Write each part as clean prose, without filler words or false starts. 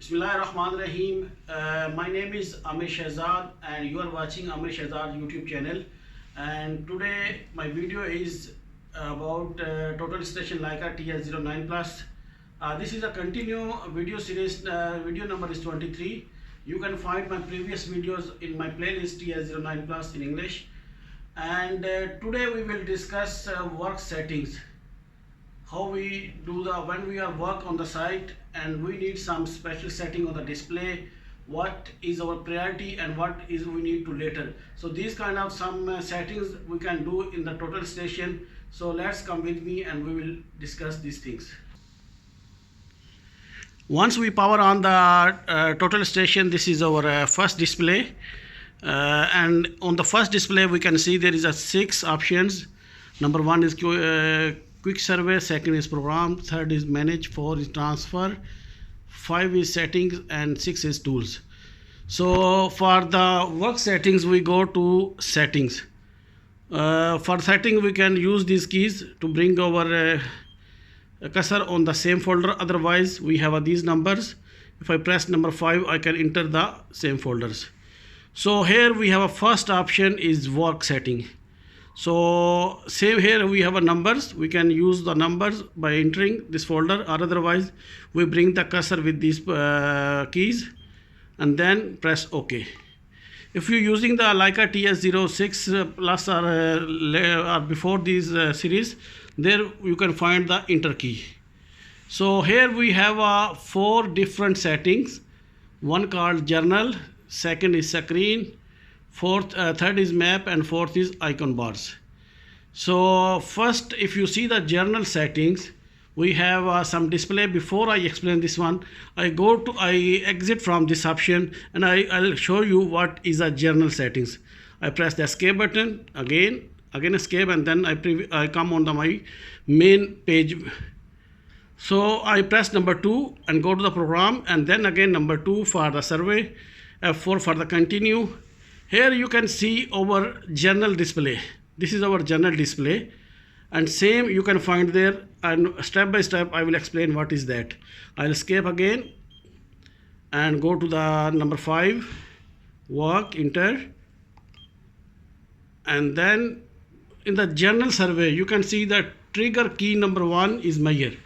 Bismillahirrahmanirrahim. My name is Amir Shahzad and you are watching Amir Shahzad YouTube channel. And today my video is about total station Leica TS09 plus. This is a continue video series. Video number is 23. You can find my previous videos in my playlist TS09 plus in English. And today we will discuss work settings. How we do the when we are work on the site and we need some special setting on the display, what is our priority and what is we need to later. So these kind of some settings we can do in the total station. So let's come with me and we will discuss these things. Once we power on the total station, this is our first display, and on the first display we can see there is a 6 options. Number 1 is quick survey, second is program, third is manage, 4 is transfer, 5 is settings, and 6 is tools. So for the work settings we go to settings. For setting we can use these keys to bring our cursor on the same folder, otherwise we have these numbers. If I press number 5 I can enter the same folders. So here we have a first option is work setting. So same here we have a numbers, we can use the numbers by entering this folder, or otherwise we bring the cursor with these keys and then press OK. If you're using the Leica TS06 plus or before these series, there you can find the enter key. So here we have 4 different settings. One called journal, second is screen, third is map, and fourth is icon bars. So first, if you see the journal settings, we have some display. Before I explain this one, I exit from this option and I'll show you what is a journal settings. I press the escape button, again escape, and then I come on my main page. So I press number 2 and go to the program, and then again number 2 for the survey, F4 for the continue. Here you can see our journal display. This is our journal display, and same you can find there, and step by step I will explain what is that. I'll escape again and go to the number 5, work, enter, and then in the journal survey you can see that trigger key number 1 is measure.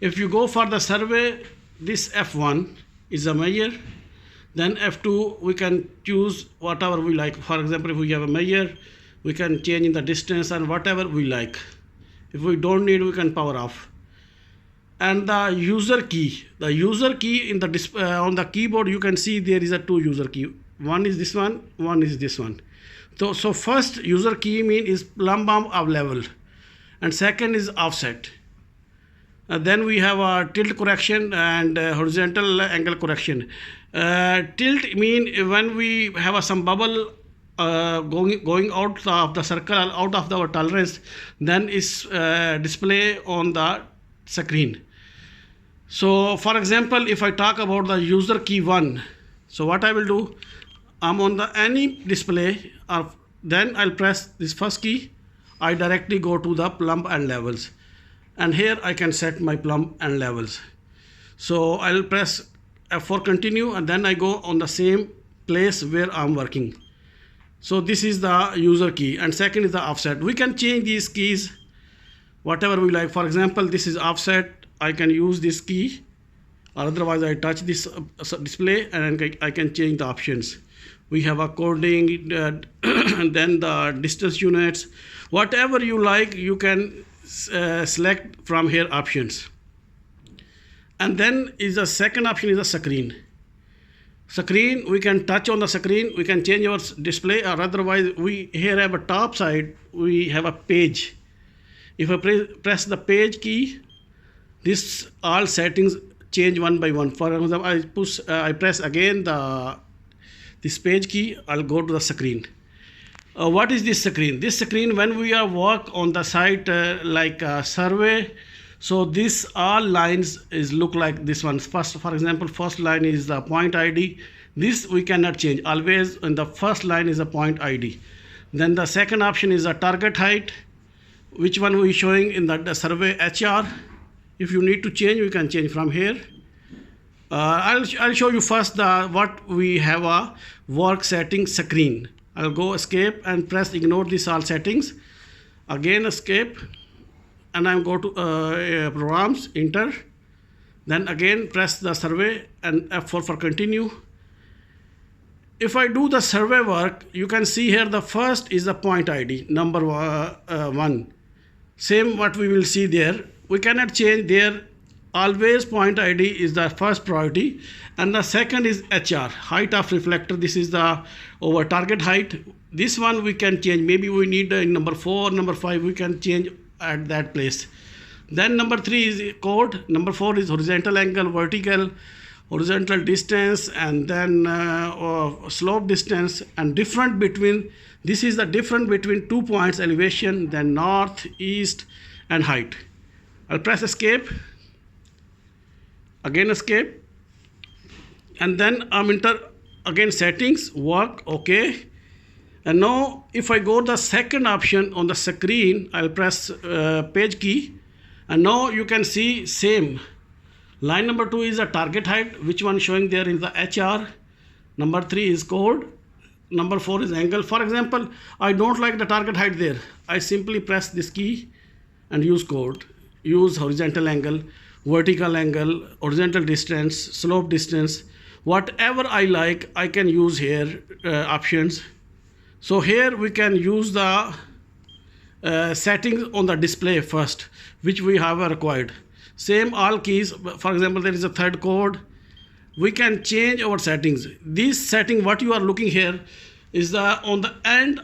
If you go for the survey, this F1 is a measure. Then F2 we can choose whatever we like. For example, if we have a measure, we can change in the distance and whatever we like. If we don't need, we can power off. And the user key in the on the keyboard you can see there is a 2 user key. One is this one is this one. So first user key is plumb of level, and second is offset. Then we have a tilt correction and horizontal angle correction. Tilt mean when we have some bubble going out of the circle, out of our tolerance, then is display on the screen. So for example, if I talk about the user key 1, so what I will do, I'm on the any display, or then I'll press this first key, I directly go to the plumb and levels, and here I can set my plumb and levels. So I'll press F4 continue, and then I go on the same place where I'm working. So this is the user key, and second is the offset. We can change these keys whatever we like. For example, this is offset, I can use this key, or otherwise I touch this display and I can change the options. We have a coding, and then the distance units, whatever you like you can select from here options. And then is the second option is the screen. Screen, we can touch on the screen, we can change our display, or otherwise we here have a top side, we have a page. If I press the page key, this all settings change one by one. For example, I press again this page key, I'll go to the screen. What is this screen? This screen, when we are work on the site like a survey, so this all lines is look like this one. First, for example, first line is the point ID. This we cannot change. Always in the first line is a point ID. Then the second option is a target height, which one we showing in the survey HR. If you need to change, we can change from here. I'll show you first the what we have a work setting screen. I'll go escape and press ignore this all settings. Again escape, and I'm go to programs, enter. Then again press the survey and F4 for continue. If I do the survey work, you can see here the first is the point ID number 1. Same what we will see there. We cannot change there. Always point ID is the first priority, and the second is HR, height of reflector. This is the over target height. This one we can change. Maybe we need number 4, number 5. We can change at that place. Then number 3 is code. Number 4 is horizontal angle, vertical, horizontal distance, and then slope distance, and different between. This is the difference between 2 points elevation, then north, east, and height. I'll press escape. Again escape, and then I'm enter again settings, work, okay. And now if I go the second option on the screen, I'll press page key, and now you can see same line. Number 2 is a target height, which one showing there is the HR. Number 3 is code. Number 4 is angle. For example, I don't like the target height there. I simply press this key and use code, use horizontal angle, vertical angle, horizontal distance, slope distance, whatever I like, I can use here options. So here we can use the settings on the display first, which we have required. Same all keys. For example, there is a third code. We can change our settings. This setting, what you are looking here, is the on the end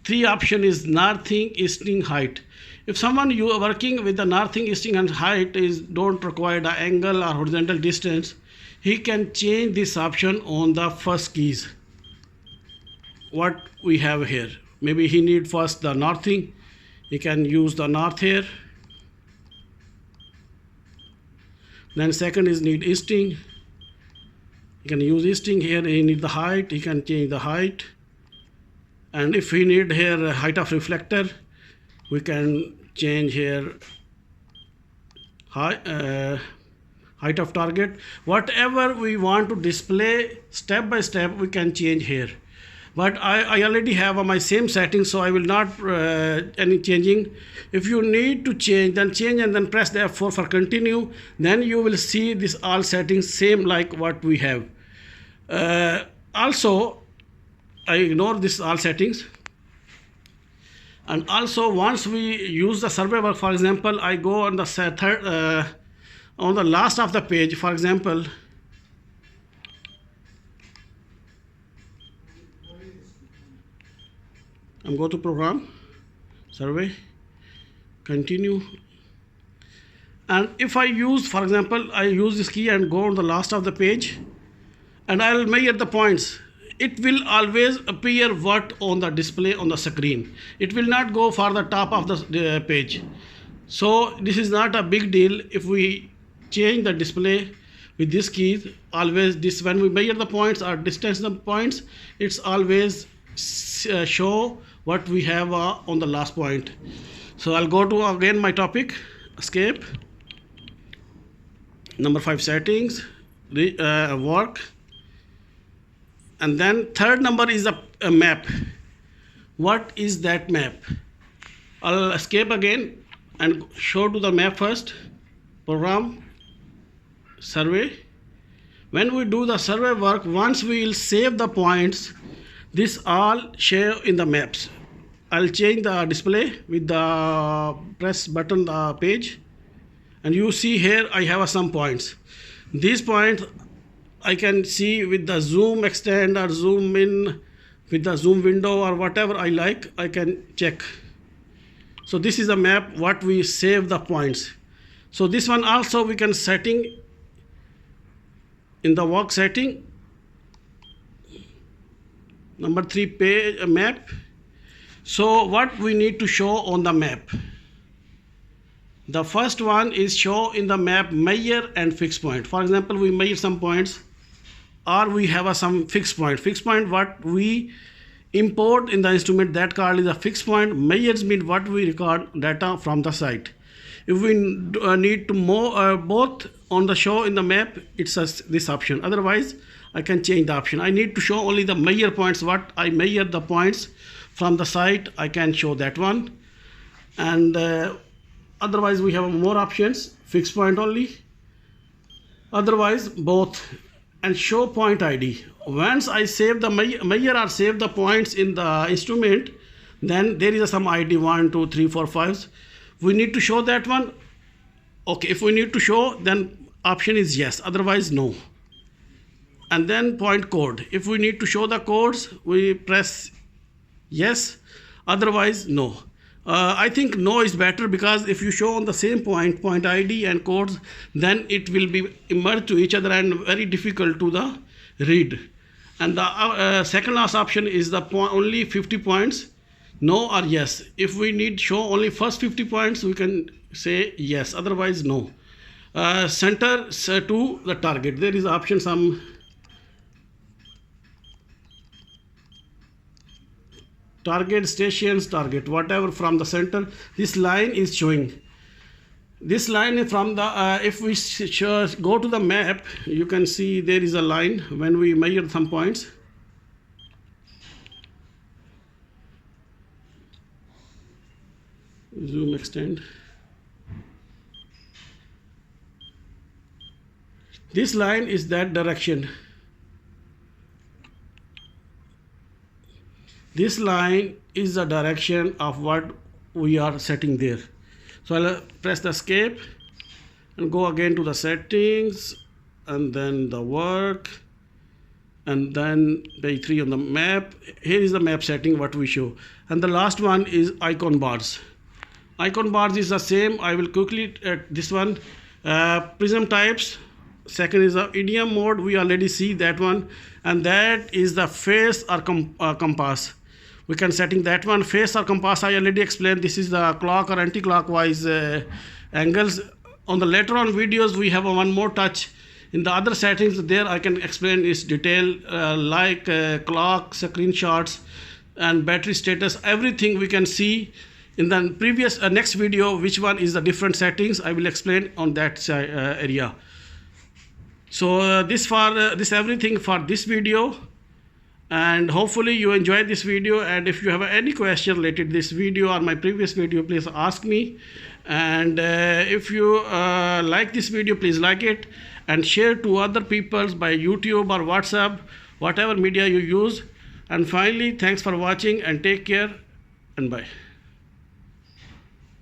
3 option is northing, easting, height. If someone you are working with the northing, easting, and height is don't require the angle or horizontal distance, he can change this option on the first keys. What we have here, maybe he need first the northing, he can use the north here. Then second is need easting, he can use easting here. He need the height, he can change the height. And if he need here height of reflector, we can change here height of target. Whatever we want to display step by step, we can change here. But I already have my same settings, so I will not any changing. If you need to change, then change and then press the F4 for continue. Then you will see this all settings same like what we have. Also, I ignore this all settings. And also once we use the survey work, for example, I go on the third, on the last of the page, for example, I'm go to program, survey, continue. And if I use, for example, I use this key and go on the last of the page, and I'll measure the points. It will always appear what on the display on the screen. It will not go for the top of the page. So this is not a big deal. If we change the display with this key, always this, when we measure the points or distance the points, it's always show what we have on the last point. So I'll go to again my topic, escape, number 5 settings, work. And then third number is a map. What is that map? I'll escape again and show to the map first. Program, survey. When we do the survey work, once we will save the points, this all show in the maps. I'll change the display with the press button the page, and you see here I have some points. These points I can see with the zoom extend or zoom in with the zoom window or whatever I like, I can check. So this is a map what we save the points. So this one also we can setting in the work setting, number 3 page map. So what we need to show on the map, the first one is show in the map measure and fixed point. For example, we measure some points, or we have some fixed point. Fixed point what we import in the instrument, that called is a fixed point. Measures mean what we record data from the site. If we need to both on the show in the map, it's this option. Otherwise, I can change the option. I need to show only the measure points. What I measure the points from the site, I can show that one. And otherwise, we have more options. Fixed point only. Otherwise, both. And show point ID. Once I save the measure or save the points in the instrument, then there is some ID 1, 2, 3, 4, 5. We need to show that one. Okay, if we need to show, then option is yes, otherwise no. And then point code. If we need to show the codes, we press yes, otherwise no. I think no is better, because if you show on the same point ID and codes, then it will be merged to each other and very difficult to the read. And the second last option is the only 50 points, no or yes. If we need show only first 50 points, we can say yes, otherwise no. Center to the target. There is option some target, stations, target, whatever from the center. This line is showing. This line is from the, if we go to the map, you can see there is a line when we measure some points. Zoom extend. This line is that direction. This line is the direction of what we are setting there. So I'll press the escape and go again to the settings, and then the work, and then page 3 on the map. Here is the map setting what we show. And the last one is icon bars. Icon bars is the same. I will quickly this one. Prism types. Second is the idiom mode. We already see that one, and that is the face or compass. We can setting that one. Face or compass, I already explained. This is the clock or anti-clockwise angles. On the later on videos, we have one more touch. In the other settings, there I can explain its detail, like clock, screenshots, and battery status. Everything we can see in the previous next video. Which one is the different settings? I will explain on that area. So this everything for this video. And hopefully you enjoyed this video, and if you have any question related to this video or my previous video, please ask me. And if you like this video, please like it and share to other people by YouTube or WhatsApp, whatever media you use. And finally, thanks for watching, and take care, and bye.